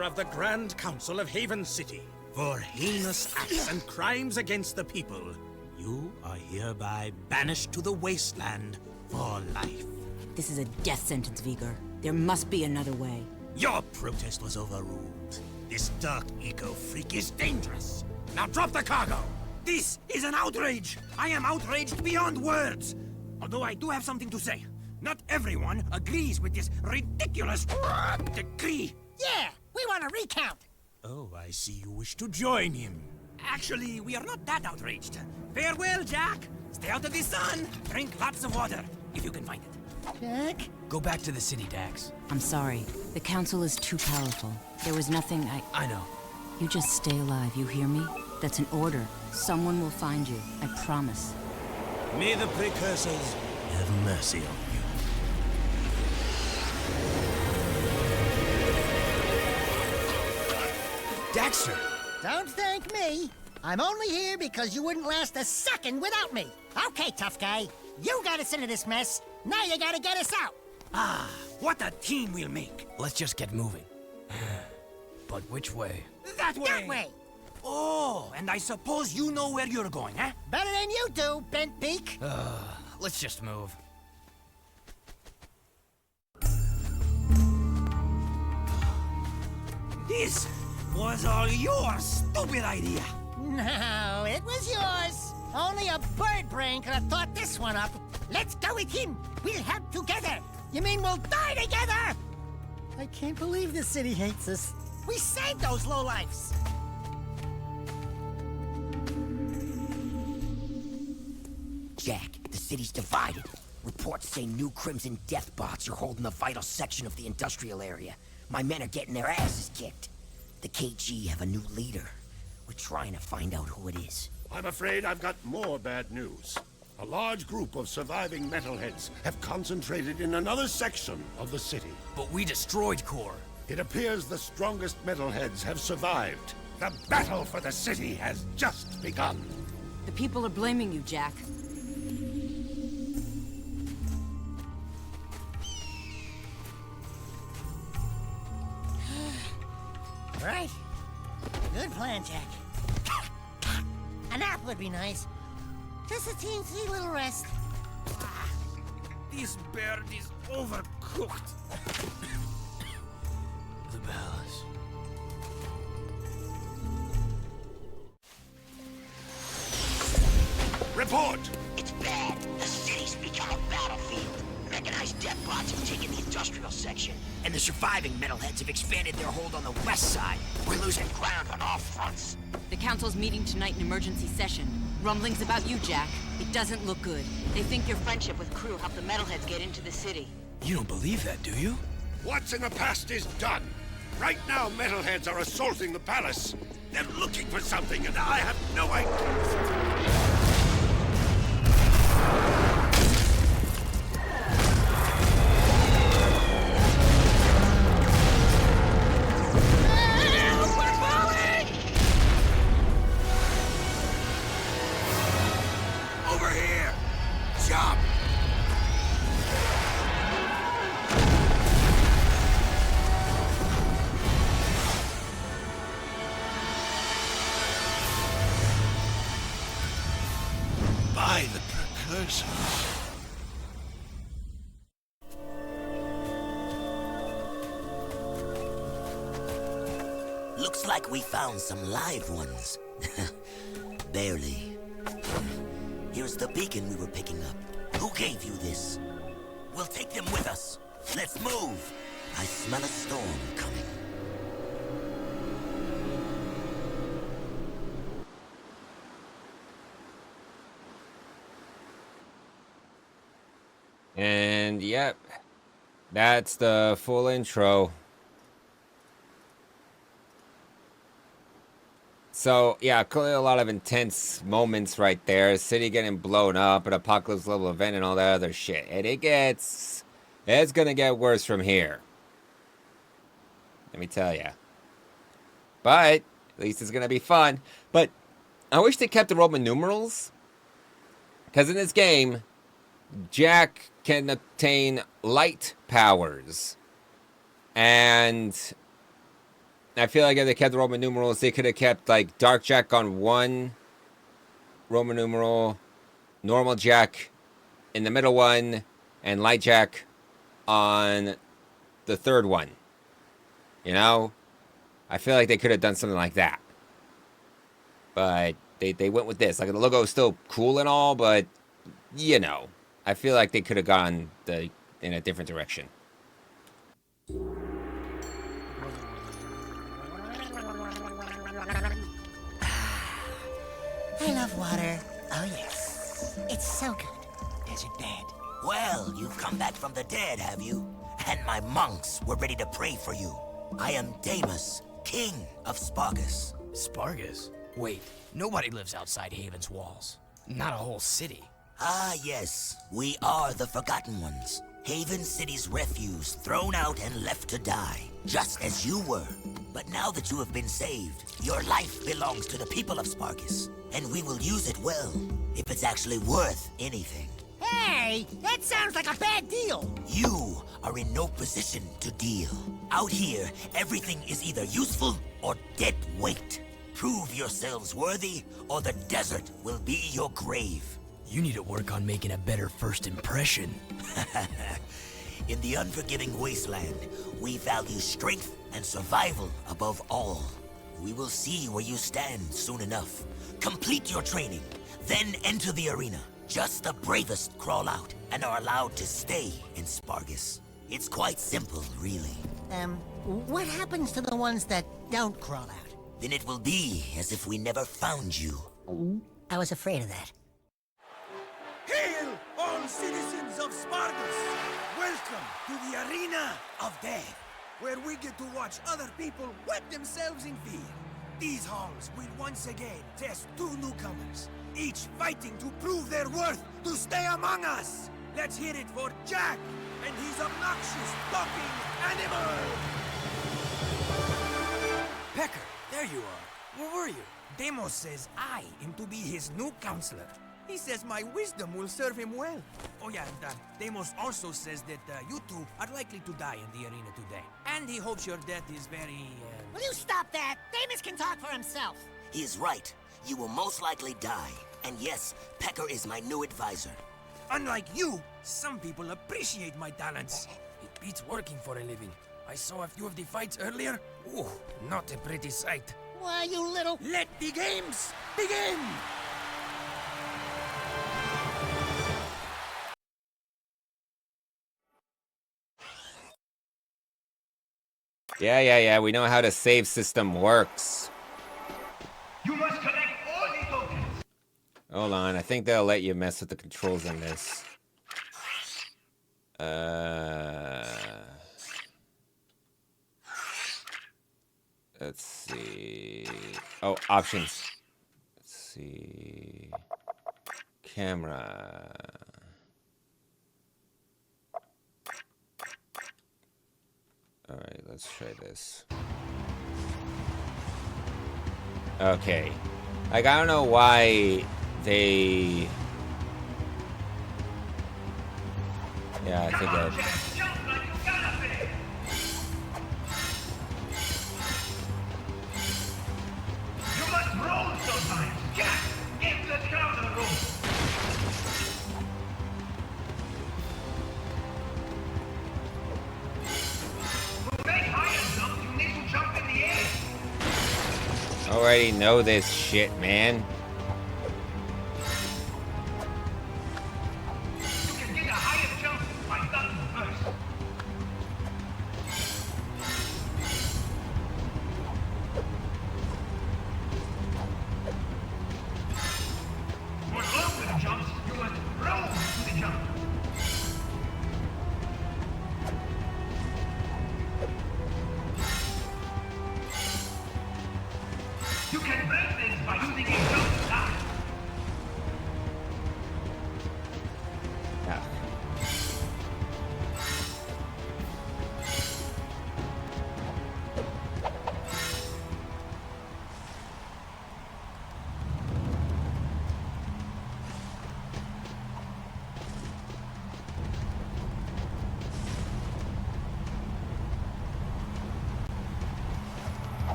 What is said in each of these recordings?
Of the Grand Council of Haven City, for heinous acts and crimes against the people, you are hereby banished to the wasteland for life. This is a death sentence, Vigor. There must be another way. Your protest was overruled. This dark eco-freak is dangerous. Now drop the cargo! This is an outrage! I am outraged beyond words! Although I do have something to say. Not everyone agrees with this ridiculous decree. Yeah! We want a recount! Oh, I see you wish to join him. Actually, we are not that outraged. Farewell, Jack! Stay out of the sun! Drink lots of water, if you can find it. Jack? Go back to the city, Dax. I'm sorry. The Council is too powerful. There was nothing I know. You just stay alive, you hear me? That's an order. Someone will find you, I promise. May the Precursors have mercy on you. Daxter! Don't thank me. I'm only here because you wouldn't last a second without me. Okay, tough guy. You got us into this mess. Now you gotta get us out. Ah, what a team we'll make. Let's just get moving. But which way? That way! That way. Oh, and I suppose you know where you're going, huh? Better than you do, Bent Beak. Let's just move. This was all your stupid idea. No, it was yours. Only a bird brain could have thought this one up. Let's go with him. We'll help together. You mean we'll die together? I can't believe this city hates us. We saved those lowlifes. Jack, the city's divided. Reports say new Crimson Death bots are holding a vital section of the industrial area. My men are getting their asses kicked. The KG have a new leader. We're trying to find out who it is. I'm afraid I've got more bad news. A large group of surviving metalheads have concentrated in another section of the city. But we destroyed Core. It appears the strongest metalheads have survived. The battle for the city has just begun. The people are blaming you, Jack. Right. Good plan, Jack. A nap would be nice. Just a teensy little rest. This bird is overcooked. The palace. Report! It's bad. The city's become a battlefield. Mechanized death bots have taken the industrial section, and the surviving metalheads have expanded their hold on the west side. We're losing ground on all fronts. The Council's meeting tonight in emergency session. Rumblings about you, Jack. It doesn't look good. They think your friendship with Crew helped the metalheads get into the city. You don't believe that, do you? What's in the past is done. Right now, metalheads are assaulting the palace. They're looking for something, and I have no idea. Over here! Jump! By the Precursors. Looks like we found some live ones. Barely. Here's the beacon we were picking up. Who gave you this? We'll take them with us. Let's move. I smell a storm coming. And yep, that's the full intro. So yeah, clearly a lot of intense moments right there. City getting blown up, an apocalypse level event, and all that other shit. And it's gonna get worse from here. Let me tell ya. But at least it's gonna be fun. But I wish they kept the Roman numerals, because in this game, Jack can obtain light powers. And I feel like if they kept the Roman numerals, they could have kept like Dark Jack on one Roman numeral, normal Jack in the middle one, and Light Jack on the third one. You know? I feel like they could have done something like that. But they went with this. Like, the logo is still cool and all, but, you know, I feel like they could have gone in a different direction. I love water. Oh, yes. It's so good. Desert bed. Well, you've come back from the dead, have you? And my monks were ready to pray for you. I am Damus, king of Spargus. Spargus? Wait, nobody lives outside Haven's walls. Not a whole city. Ah, yes. We are the Forgotten Ones. Haven City's refuse, thrown out and left to die. Just as you were. But now that you have been saved, your life belongs to the people of Spargus. And we will use it well, if it's actually worth anything. Hey, that sounds like a bad deal. You are in no position to deal. Out here, everything is either useful or dead weight. Prove yourselves worthy, or the desert will be your grave. You need to work on making a better first impression. In the unforgiving wasteland, we value strength and survival above all. We will see where you stand soon enough. Complete your training, then enter the arena. Just the bravest crawl out and are allowed to stay in Spargus. It's quite simple, really. What happens to the ones that don't crawl out? Then it will be as if we never found you. I was afraid of that. Hail, all citizens of Spargus! Welcome to the Arena of Death, where we get to watch other people wet themselves in fear. These halls will once again test two newcomers, each fighting to prove their worth to stay among us. Let's hear it for Jack and his obnoxious talking animal! Pecker, there you are. Where were you? Demos says I am to be his new counselor. He says my wisdom will serve him well. Oh yeah, and Demos also says that you two are likely to die in the arena today. And he hopes your death is very, Will you stop that? Damus can talk for himself. He is right. You will most likely die. And yes, Pecker is my new advisor. Unlike you, some people appreciate my talents. It beats working for a living. I saw a few of the fights earlier. Ooh, not a pretty sight. Why, you little... Let the games begin! Yeah, we know how the save system works. You must collect all the tokens. Hold on, I think they'll let you mess with the controls in this. Let's see. Oh, options. Let's see. Camera. Alright, let's try this. Okay. Like, I don't know why they... Yeah, I think I... Jump like you gotta be. You must roll sometimes. Jack, give the crowd a roll. To make higher jump, you need to jump in the air. already know this shit, man. You can get a higher jump by ducking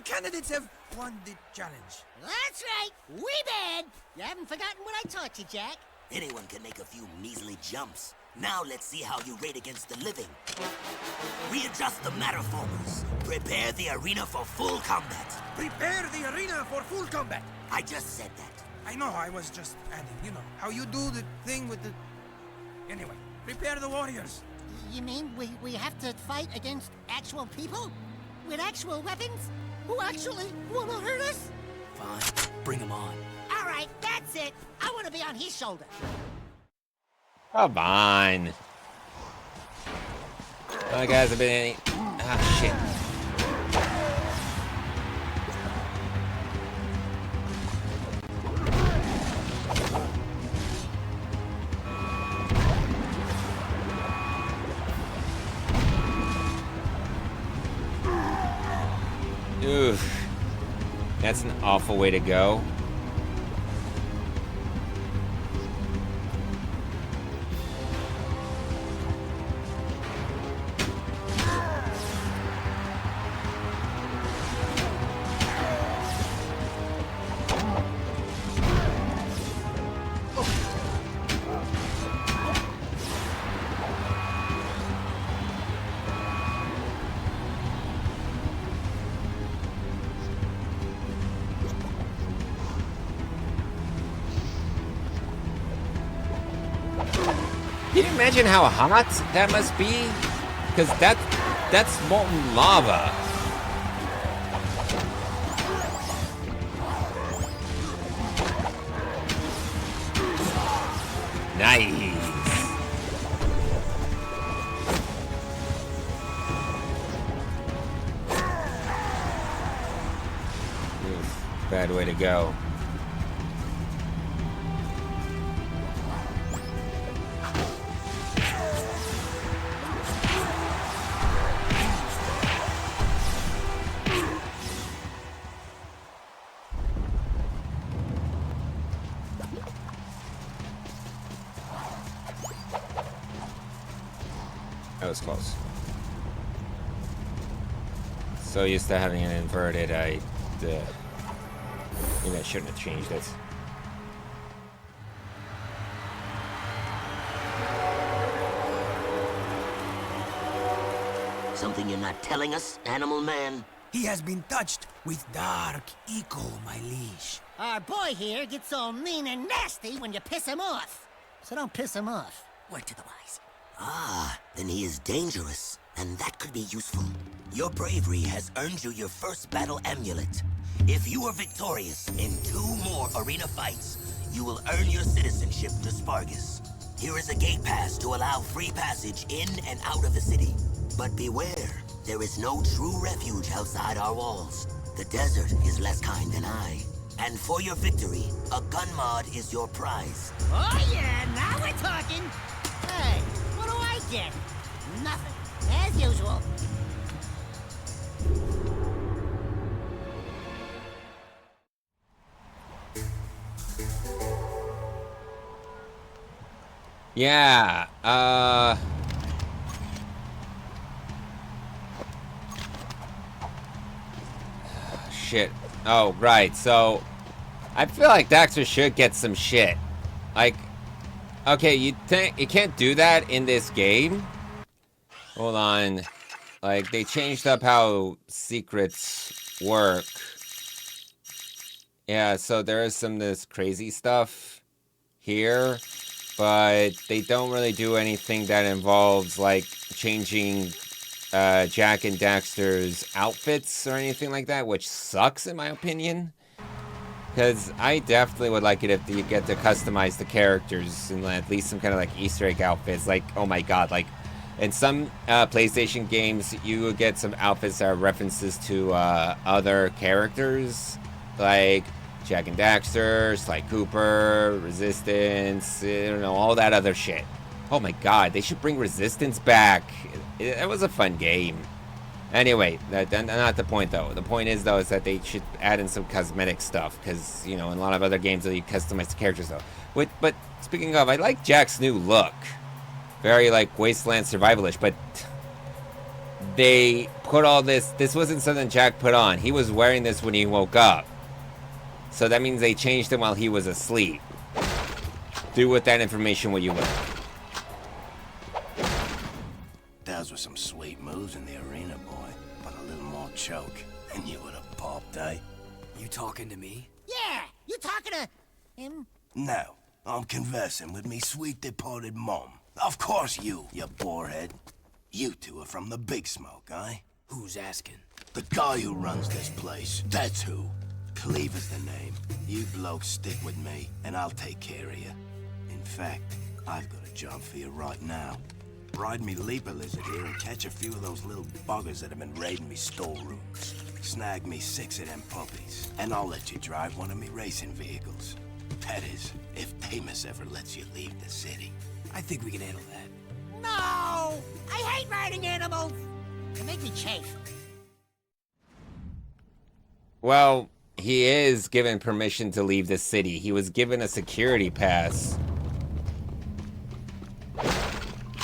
candidates have won the challenge. That's right. We bad. You haven't forgotten what I taught you, Jack. Anyone can make a few measly jumps. Now let's see how you rate against the living. Readjust the matterformers. Prepare the arena for full combat. Prepare the arena for full combat. I just said that. I know, I was just adding, you know, how you do the thing with the... Anyway, prepare the warriors. You mean we have to fight against actual people? With actual weapons? Who actually want to hurt us? Fine, bring them on. All right, that's it. I want to be on his shoulder. Come on. Oh, guys, have been any. Ah, shit. Oof. That's an awful way to go. Can you imagine how hot that must be? Because that's molten lava. Nice. Oof, bad way to go. That was close. So used to having it inverted, maybe I shouldn't have changed it. Something you're not telling us, Animal Man? He has been touched with Dark Eco, my liege. Our boy here gets all mean and nasty when you piss him off. So don't piss him off. Word to the wise. Ah, then he is dangerous, and that could be useful. Your bravery has earned you your first battle amulet. If you are victorious in 2 more arena fights, you will earn your citizenship to Spargus. Here is a gate pass to allow free passage in and out of the city. But beware, there is no true refuge outside our walls. The desert is less kind than I. And for your victory, a gun mod is your prize. Oh yeah, now we're talking. Hey, what do I get? Nothing, as usual. Yeah, shit. Oh, right, so I feel like Daxter should get some shit. Like, okay, you can't do that in this game? Hold on. Like, they changed up how secrets work. Yeah, so there is some of this crazy stuff here, but they don't really do anything that involves, like, changing Jak and Daxter's outfits or anything like that, which sucks in my opinion. Because I definitely would like it if you get to customize the characters in at least some kind of like Easter egg outfits. Like, oh my god, like in some PlayStation games, you would get some outfits that are references to other characters, like Jak and Daxter, Sly Cooper, Resistance, you know, all that other shit. Oh my god, they should bring Resistance back. It was a fun game. Anyway, that's not the point though. The point is though is that they should add in some cosmetic stuff, because you know in a lot of other games you customize the characters though. But speaking of, I like Jak's new look, very like Wasteland survivalish. But they put all this. This wasn't something Jack put on. He was wearing this when he woke up. So that means they changed him while he was asleep. Do with that information what you will. Those were some sweet moves in the arena, boy. But a little more choke, and you would have popped, eh? You talking to me? Yeah, you talking to him? No, I'm conversing with me sweet departed mom. Of course you borehead. You two are from the Big Smoke, eh? Who's asking? The guy who runs this place, that's who. Cleaver's the name. You blokes stick with me, and I'll take care of you. In fact, I've got a job for you right now. Ride me leaper lizard here and catch a few of those little buggers that have been raiding me storerooms. Snag me 6 of them puppies, and I'll let you drive one of me racing vehicles. That is, if Damus ever lets you leave the city. I think we can handle that. No! I hate riding animals! They make me chafe. Well, he is given permission to leave the city. He was given a security pass.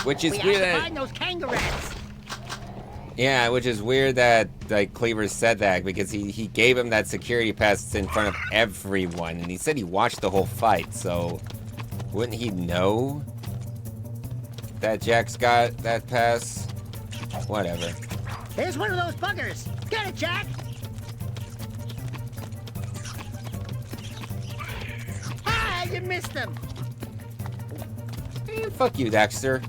Which is We weird have to that... find those kangaroos. Yeah, which is weird that like Cleaver said that because he gave him that security pass in front of everyone, and he said he watched the whole fight, so wouldn't he know that Jack's got that pass? Whatever. There's one of those buggers. Get it, Jack! Ah, you missed him. Eh, fuck you, Dexter.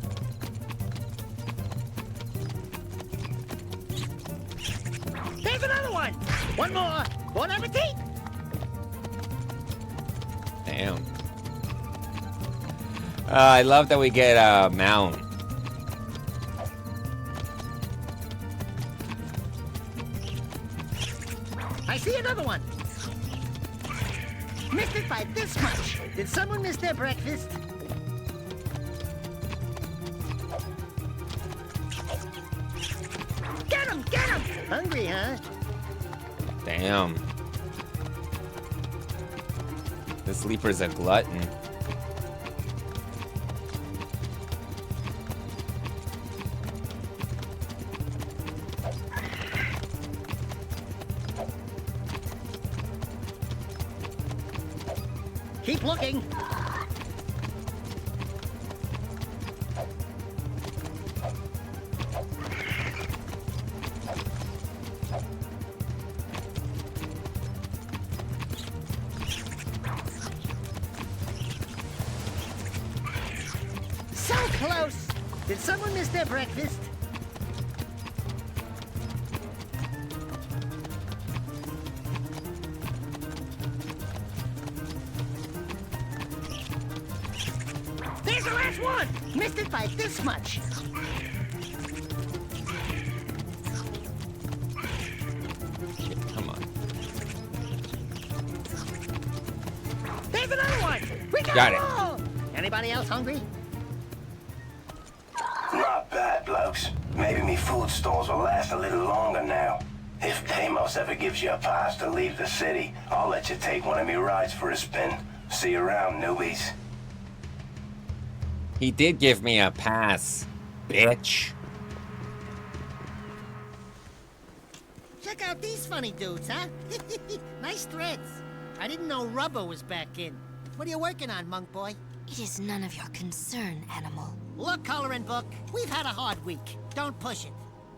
There's another one. One more. Bon appetit. Damn. I love that we get a mount. I see another one. Missed it by this much. Did someone miss their breakfast? Get him! Get him! Hungry, huh? Damn. This Leaper's a glutton. Keep looking. So close. Did someone miss their breakfast? There's the last one! Missed it by this much. Come on. There's another one! We got Got them it. all! Anybody else hungry? Not bad, blokes. Maybe me food stores will last a little longer now. If Deimos ever gives you a pass to leave the city, I'll let you take one of me rides for a spin. See you around, newbies. He did give me a pass, bitch. Check out these funny dudes, huh? Nice threads. I didn't know rubber was back in. What are you working on, monk boy? It is none of your concern, animal. Look, coloring book, we've had a hard week. Don't push it.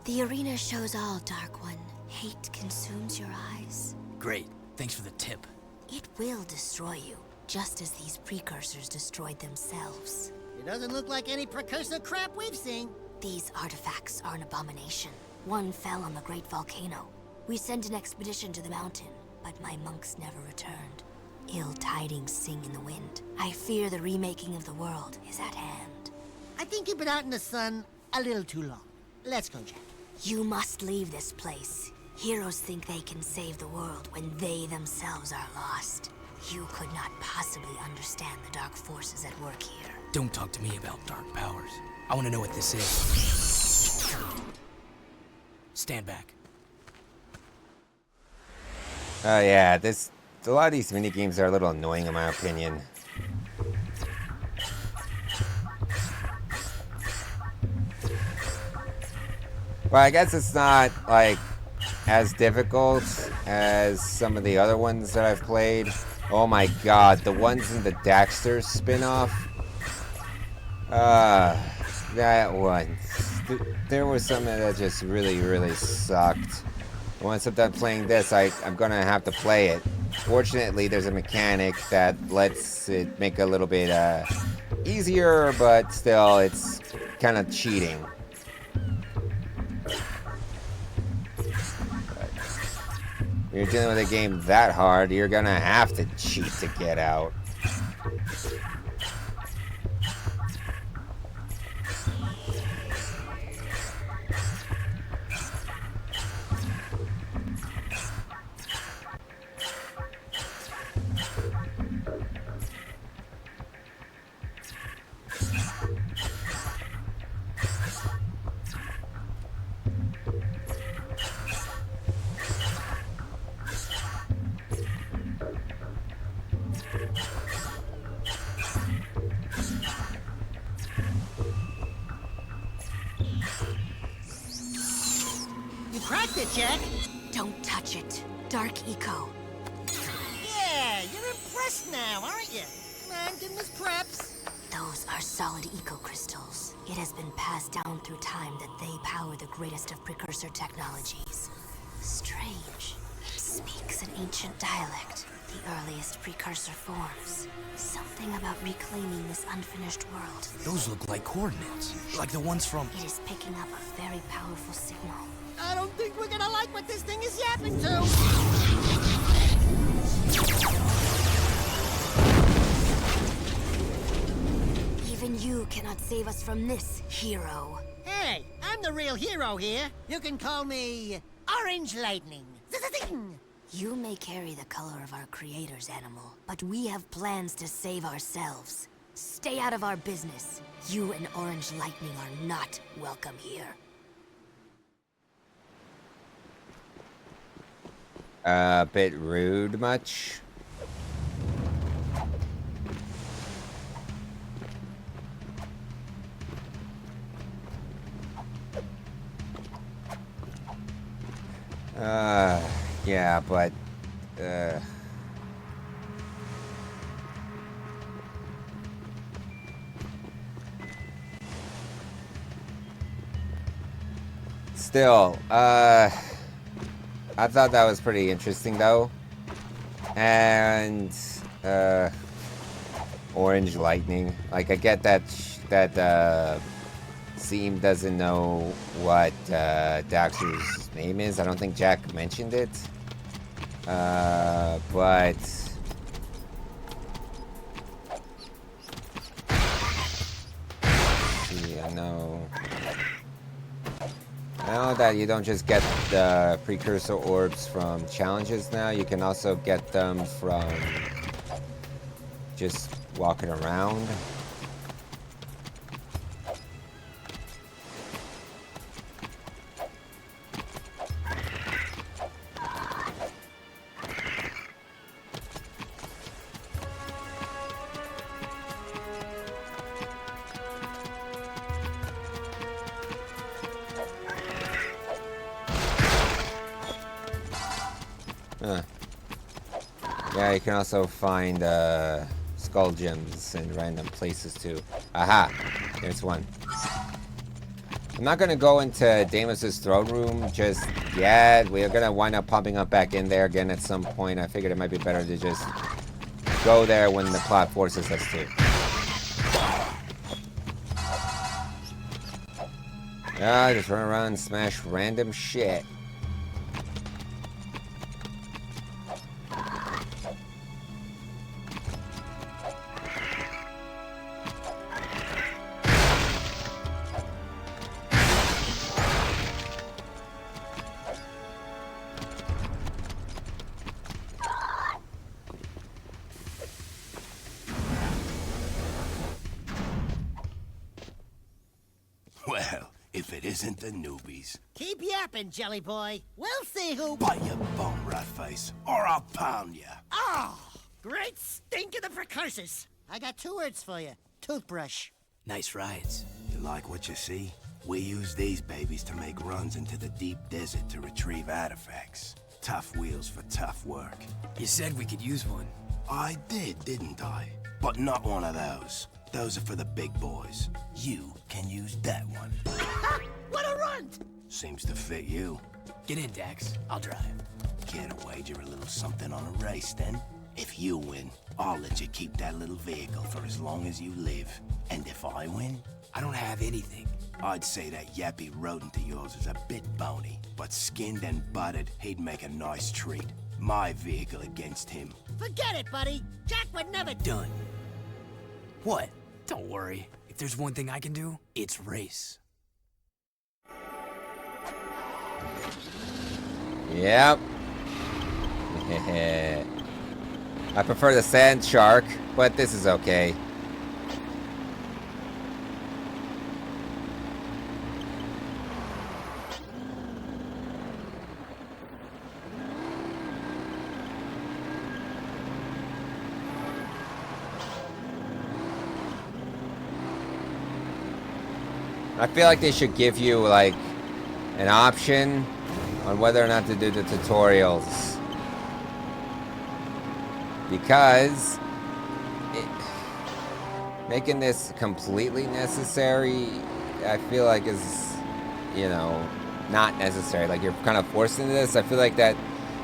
The arena shows all, Dark One. Hate consumes your eyes. Great. Thanks for the tip. It will destroy you, just as these precursors destroyed themselves. It doesn't look like any precursor crap we've seen. These artifacts are an abomination. One fell on the great volcano. We sent an expedition to the mountain, but my monks never returned. Ill tidings sing in the wind. I fear the remaking of the world is at hand. I think you've been out in the sun a little too long. Let's go, Jack. You must leave this place. Heroes think they can save the world when they themselves are lost. You could not possibly understand the dark forces at work here. Don't talk to me about dark powers. I want to know what this is. Stand back. Oh yeah, a lot of these mini games are a little annoying in my opinion. Well, I guess it's not like as difficult as some of the other ones that I've played. Oh my god, the ones in the Daxter spin-off. That one. There was something that just really sucked. Once I'm done playing this, I'm gonna have to play it. Fortunately, there's a mechanic that lets it make it a little bit easier, but still, it's kind of cheating. When you're dealing with a game that hard, you're gonna have to cheat to get out. Cracked it, Jack. Don't touch it. Dark Eco. Yeah, you're impressed now, aren't you? Come on, give him his preps. Those are solid eco crystals. It has been passed down through time that they power the greatest of precursor technologies. Strange. He speaks an ancient dialect, the earliest precursor forms. Something about reclaiming this unfinished world. Those look like coordinates, like the ones from... It is picking up a very powerful signal. I don't think we're gonna like what this thing is yapping to. Even you cannot save us from this, hero. Hey, I'm the real hero here. You can call me Orange Lightning. Zing. You may carry the color of our creator's animal, but we have plans to save ourselves. Stay out of our business. You and Orange Lightning are not welcome here. A bit rude much? Yeah, but, still, I thought that was pretty interesting, though. And, Orange Lightning. Like, I get that, Seam doesn't know what, Daxter's name is. I don't think Jack mentioned it. But... Yeah, no. Now that you don't just get the precursor orbs from challenges now, you can also get them from just walking around. Yeah, you can also find skull gems in random places too. Aha! There's one. I'm not gonna go into Deimos' throne room just yet. We're gonna wind up popping up back in there again at some point. I figured it might be better to just go there when the plot forces us to. Yeah, just run around and smash random shit. Well, if it isn't the newbies. Keep yapping, Jelly Boy. We'll see who... Bite your bum, rat face, or I'll pound ya. Oh, great stink of the precursors. I got 2 words for you. Toothbrush. Nice rides. You like what you see? We use these babies to make runs into the deep desert to retrieve artifacts. Tough wheels for tough work. You said we could use one. I did, didn't I? But not one of those. Those are for the big boys. You can use that one. What a runt! Seems to fit you. Get in, Dax. I'll drive. Care to wager a little something on a race, then? If you win, I'll let you keep that little vehicle for as long as you live. And if I win, I don't have anything. I'd say that yappy rodent of yours is a bit bony, but skinned and buttered, he'd make a nice treat. My vehicle against him. Forget it, buddy. Jack would never... Done. What? Don't worry. If there's one thing I can do, it's race. Yep. I prefer the sand shark, but this is okay. I feel like they should give you like an option on whether or not to do the tutorials, because making this completely necessary, I feel like is, you know, not necessary. Like you're kind of forced into this. I feel like that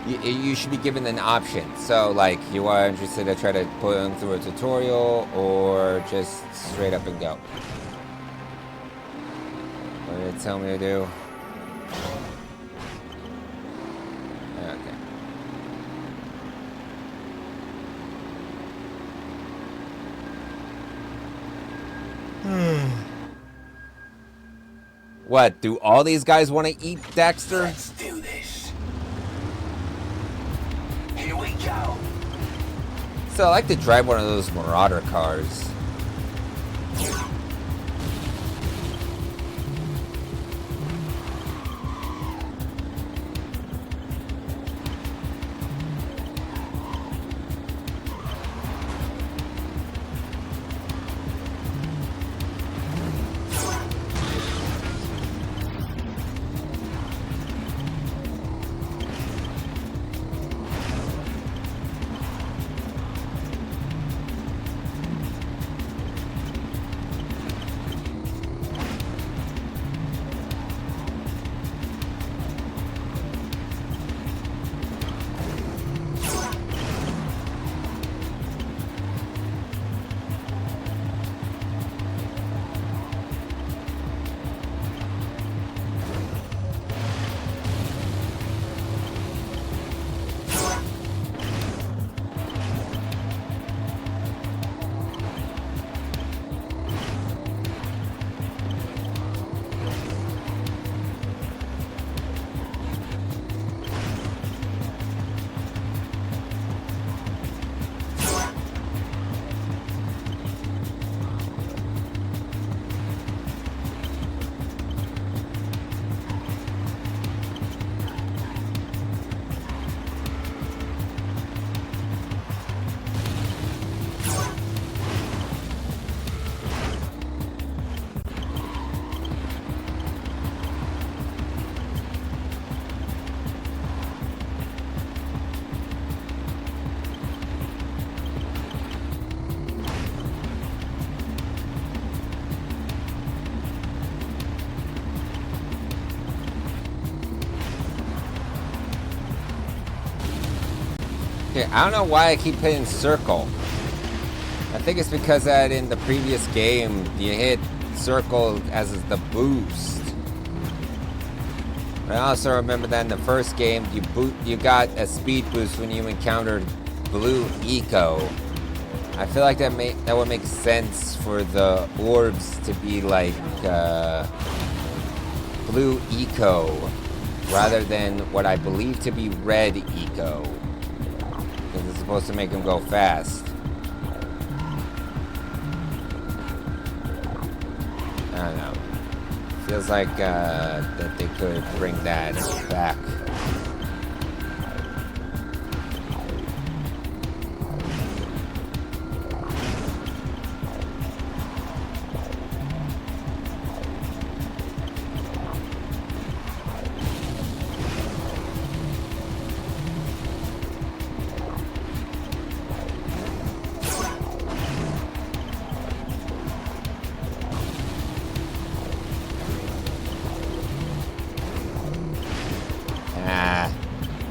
you should be given an option. So like you are interested to try to put them through a tutorial or just straight up and go. What did it tell me to do? Okay. What? Do all these guys want to eat Dexter? Let's do this. Here we go. So I like to drive one of those Marauder cars. I don't know why I keep hitting circle. I think it's because that in the previous game you hit circle as the boost. I also remember that in the first game you got a speed boost when you encountered Blue Eco. I feel like that would make sense for the orbs to be like Blue Eco rather than what I believe to be Red Eco. Because it's supposed to make them go fast. I don't know. Feels like that they could bring that back.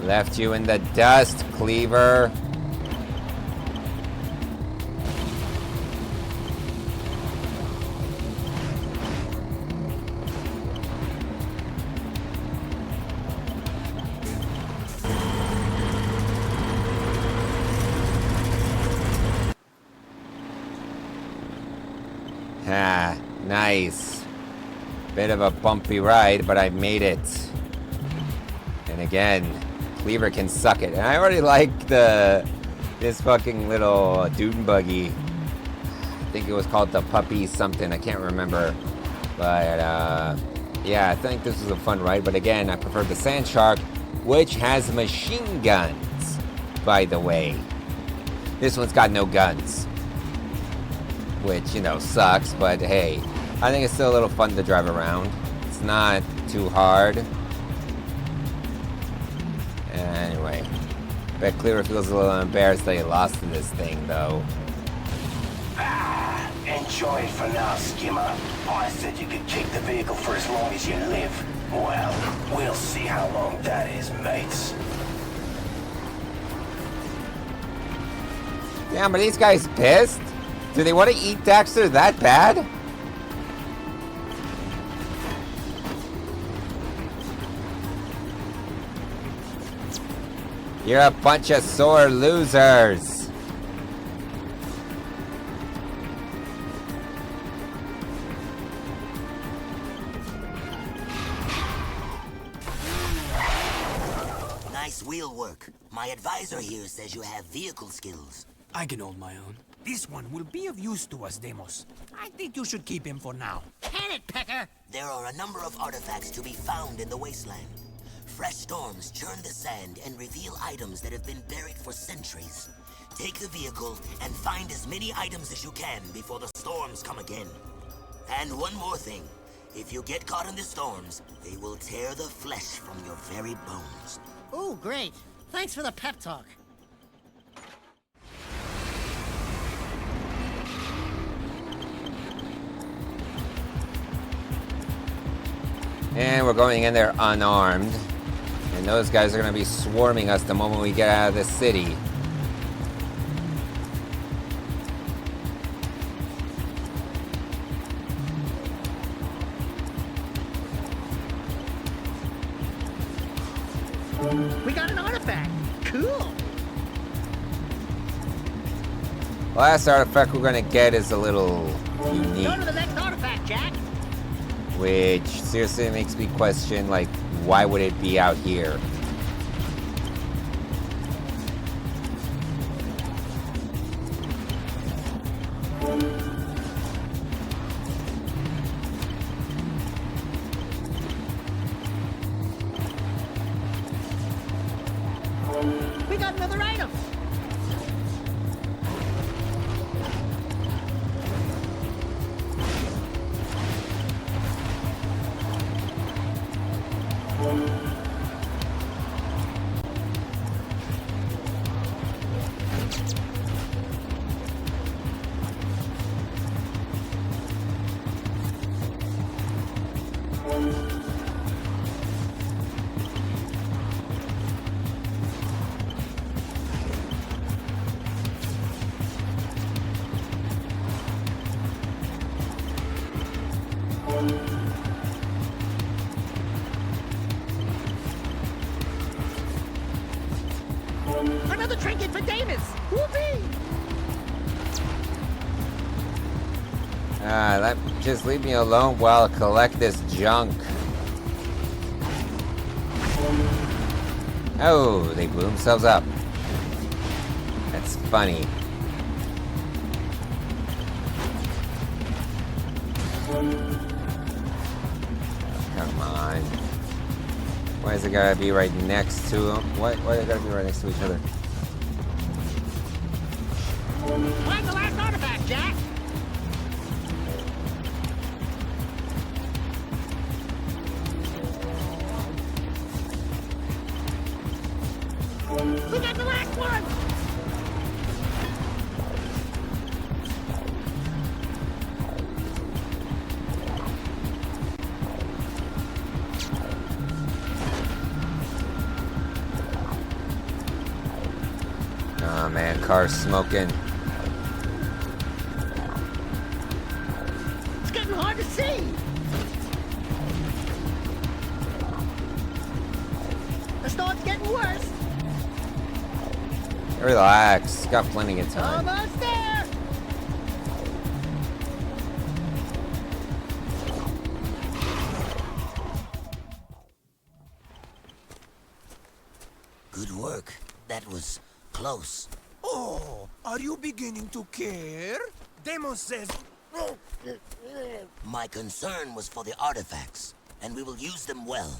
Left you in the dust, Cleaver. Ah, nice. Bit of a bumpy ride, but I made it. And again, Cleaver can suck it. And I already like this fucking little dune buggy. I think it was called the Puppy something. I can't remember. But yeah, I think this was a fun ride. But again, I prefer the Sand Shark, which has machine guns, by the way. This one's got no guns. Which, you know, sucks, but hey, I think it's still a little fun to drive around. It's not too hard. Anyway, bet Cleaver feels a little embarrassed that he lost to this thing, though. Ah, enjoy it for now, Skimmer. I said you could kick the vehicle for as long as you live. Well, we'll see how long that is, mates. Damn, are these guys pissed? Do they want to eat Dexter that bad? You're a bunch of sore losers. Nice wheel work. My advisor here says you have vehicle skills. I can hold my own. This one will be of use to us, Deimos. I think you should keep him for now. Can it, Pecker? There are a number of artifacts to be found in the wasteland. Fresh storms churn the sand and reveal items that have been buried for centuries. Take the vehicle and find as many items as you can before the storms come again. And one more thing. If you get caught in the storms, they will tear the flesh from your very bones. Ooh, great. Thanks for the pep talk. And we're going in there unarmed. And those guys are going to be swarming us the moment we get out of the city. We got an artifact. Cool. Last artifact we're going to get is a little unique. Go to the next artifact, Jack. Which seriously makes me question, like, why would it be out here? We got another item. Another trinket for Davis. Whoopee! Just leave me alone while I collect this junk. Oh, they blew themselves up. That's funny. Come on. Why is it gotta be right next to them? Why they gotta be right next to each other? Find the last artifact, Jack. We got the last one. man, car's smoking. It's getting hard to see. The storm's getting worse. Relax, got plenty of time. Almost there. Good work. That was close. Oh, are you beginning to care? Demos says... My concern was for the artifacts, and we will use them well.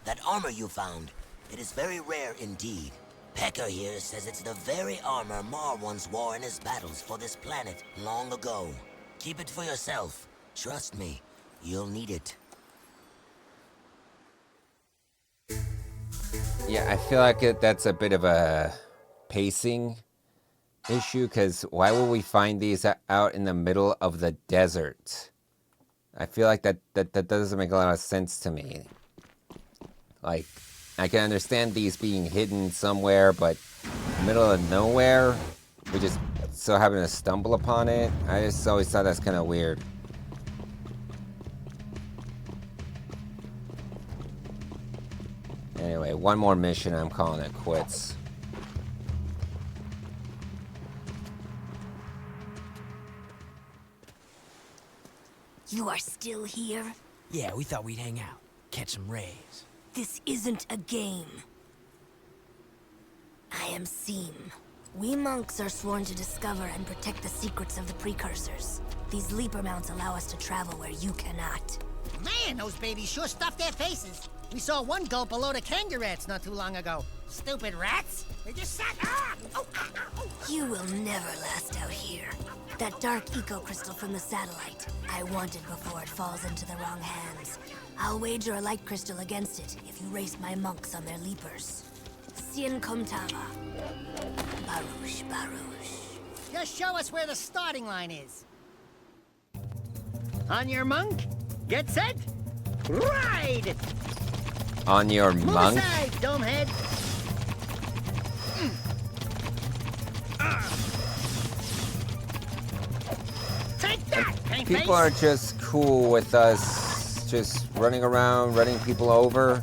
That armor you found, it is very rare indeed. Pecker here says it's the very armor Mar once wore in his battles for this planet long ago. Keep it for yourself. Trust me, you'll need it. Yeah, I feel like that's a bit of a pacing issue, because why would we find these out in the middle of the desert? I feel like that doesn't make a lot of sense to me. Like, I can understand these being hidden somewhere, but middle of nowhere, we just so happen to stumble upon it. I just always thought that's kind of weird. Anyway, one more mission, I'm calling it quits. You are still here? Yeah, we thought we'd hang out, catch some rays. This isn't a game. I am Seam. We monks are sworn to discover and protect the secrets of the precursors. These leaper mounts allow us to travel where you cannot. Man, those babies sure stuffed their faces. We saw one gulp below the kangaroos not too long ago. Stupid rats. They just sat... You will never last out here. That dark eco-crystal from the satellite. I want it before it falls into the wrong hands. I'll wager a light crystal against it if you race my monks on their leapers. Sien Komtava. Baruch, Baruch. Just show us where the starting line is. On your monk. Get set. Ride! On your Move monk? aside, domehead. Take that, paint face. People are just cool with us just running around, running people over.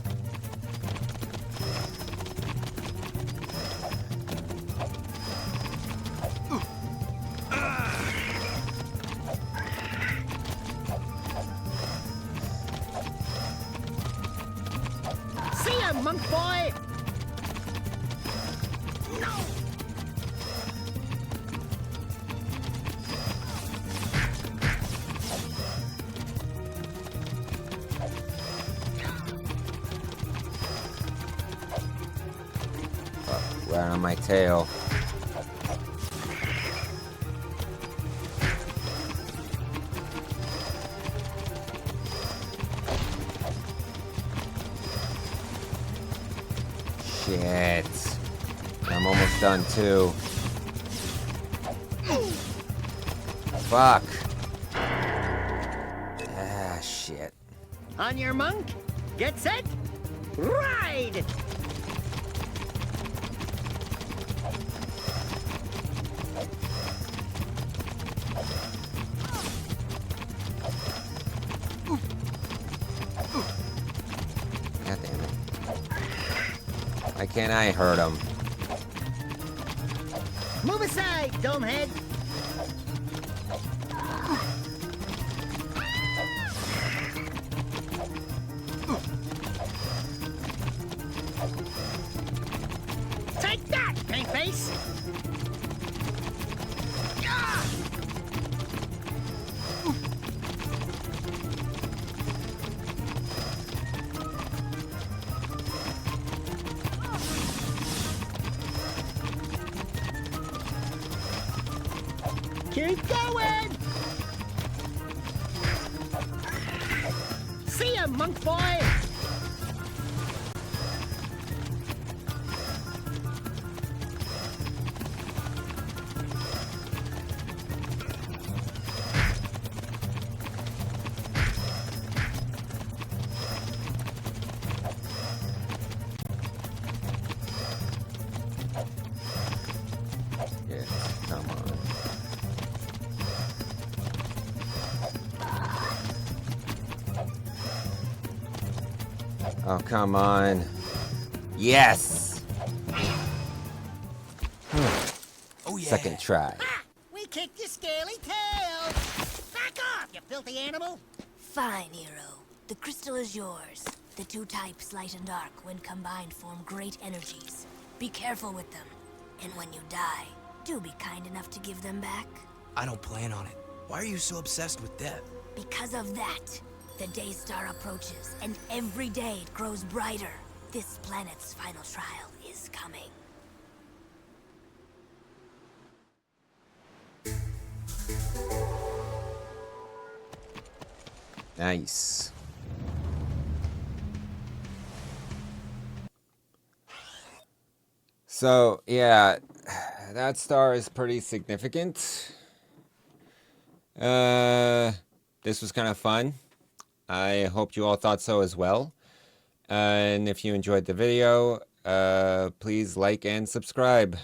See ya, monk boy. No. Right on my tail. Shit. I'm almost done too. Fuck. Ah, shit. On your monk. Get set. Ride. God damn it. Why can't I hurt him? Move aside, domehead. Take that, paint face. Ah! Keep going! See ya, monk boy! it. Come on. Oh, come on. Yes! Oh, yeah. Second try. Ha! We kicked your scaly tail! Back off, you filthy animal! Fine, hero. The crystal is yours. The two types, light and dark, when combined, form great energies. Be careful with them. And when you die, do be kind enough to give them back. I don't plan on it. Why are you so obsessed with death? Because of that, the Daystar approaches, and every day it grows brighter. This planet's final trial is coming. Nice. So, yeah, that star is pretty significant. This was kind of fun. I hope you all thought so as well. And if you enjoyed the video, please like and subscribe.